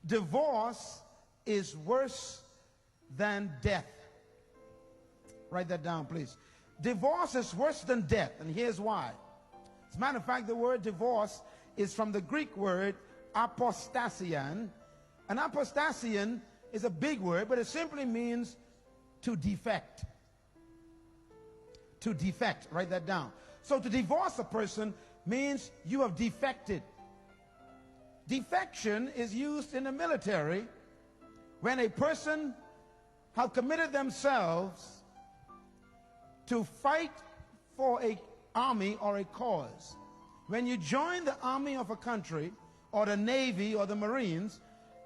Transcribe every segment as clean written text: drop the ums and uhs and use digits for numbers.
Divorce is worse than death. Write that down, please. Divorce is worse than death, and here's why. As a matter of fact, the word divorce is from the Greek word apostasian. And apostasian is a big word, but it simply means to defect. To defect, write that down. So to divorce a person means you have defected. Defection is used in the military when a person has committed themselves to fight for an army or a cause. When you join the army of a country or the Navy or the Marines,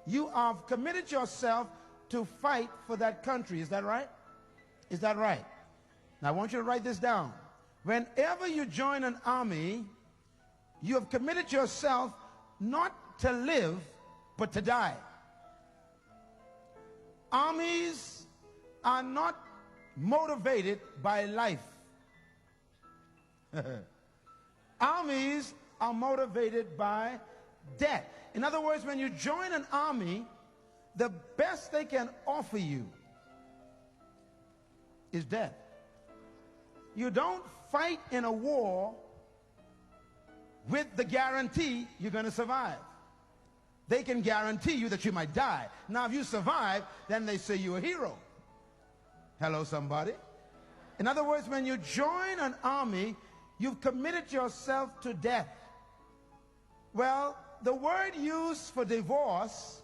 you have committed yourself to fight for that country. Is that right? Is that right? Now I want you to write this down. Whenever you join an army, you have committed yourself not to live, but to die. Armies are not motivated by life. Armies are motivated by death. In other words, when you join an army, the best they can offer you is death. You don't fight in a war with the guarantee you're going to survive. They can guarantee you that you might die. Now, if you survive, then they say you're a hero. Hello, somebody. In other words, when you join an army, you've committed yourself to death. Well, the word used for divorce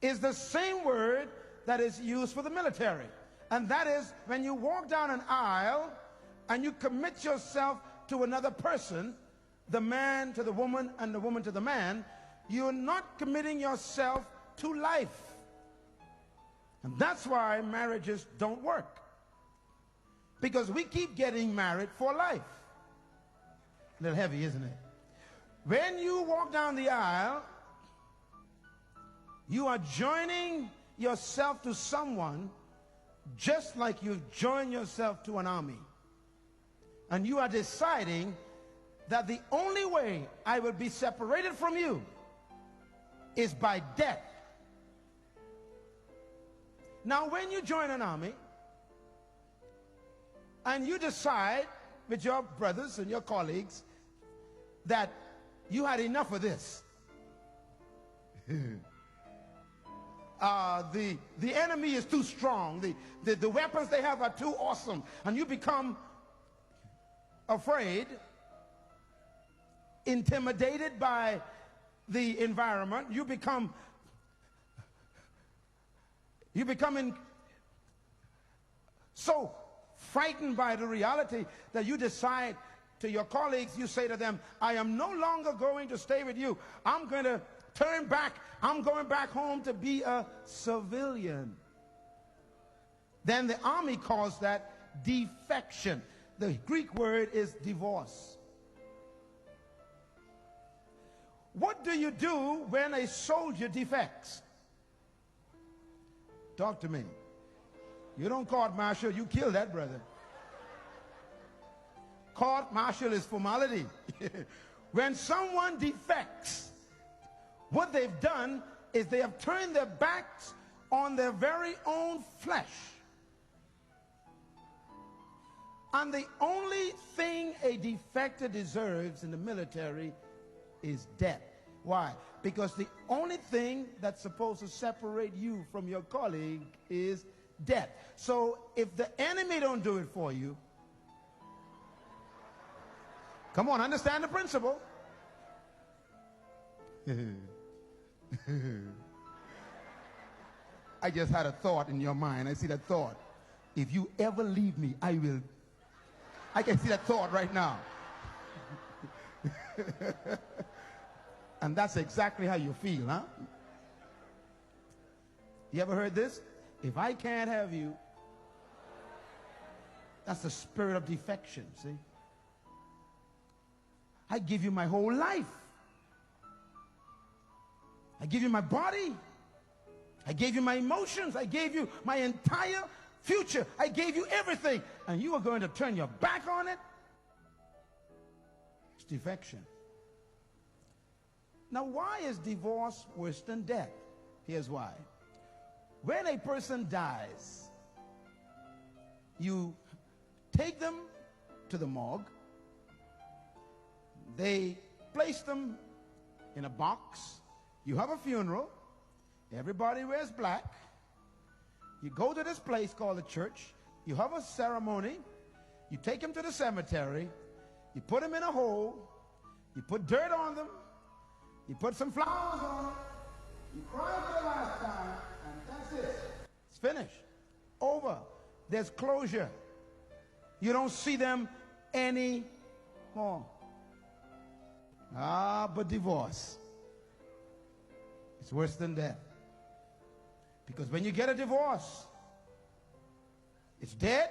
is the same word that is used for the military. And that is when you walk down an aisle and you commit yourself to another person, the man to the woman and the woman to the man, you're not committing yourself to life. And that's why marriages don't work. Because we keep getting married for life. A little heavy, isn't it? When you walk down the aisle, you are joining yourself to someone just like you've joined yourself to an army. And you are deciding that the only way I will be separated from you is by death. Now, when you join an army and you decide with your brothers and your colleagues that you had enough of this, the enemy is too strong, the weapons they have are too awesome, and you become afraid, intimidated by the environment, you become so frightened by the reality that you decide to your colleagues, you say to them, I am no longer going to stay with you. I'm going to turn back. I'm going back home to be a civilian. Then the army calls that defection. The Greek word is divorce. What do you do when a soldier defects? Talk to me. You don't court martial, you kill that brother. Court martial is formality. When someone defects, what they've done is they have turned their backs on their very own flesh. And the only thing a defector deserves in the military is death. Why? Because the only thing that's supposed to separate you from your colleague is death. So if the enemy don't do it for you, come on, understand the principle. I just had a thought in your mind. I see that thought. If you ever leave me, I will. I can see that thought right now. And that's exactly how you feel, huh? You ever heard this? If I can't have you, that's the spirit of defection, see? I give you my whole life. I give you my body. I gave you my emotions. I gave you my entire future. I gave you everything. And you are going to turn your back on it? It's defection. Now, why is divorce worse than death? Here's why. When a person dies, you take them to the morgue. They place them in a box. You have a funeral. Everybody wears black. You go to this place called the church. You have a ceremony. You take them to the cemetery. You put them in a hole. You put dirt on them. You put some flowers on them. You cry for the last time, and that's it. It's finished. Over. There's closure. You don't see them anymore. But divorce, it's worse than death. Because when you get a divorce, it's dead.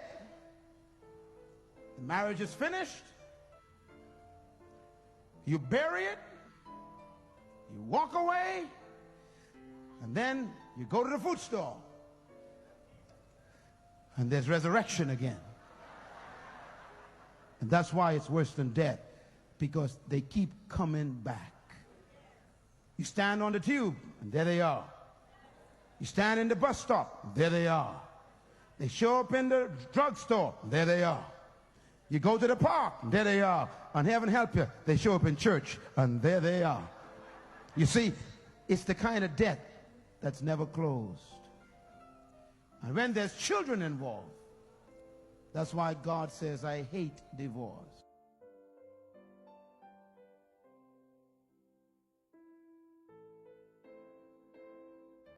The marriage is finished. You bury it. You walk away. And then you go to the food store. And there's resurrection again. And that's why it's worse than death. Because they keep coming back. You stand on the tube, and there they are. You stand in the bus stop, there they are. They show up in the drugstore, there they are. You go to the park, there they are. And heaven help you, they show up in church, and there they are. You see, it's the kind of death that's never closed. And when there's children involved, that's why God says, I hate divorce.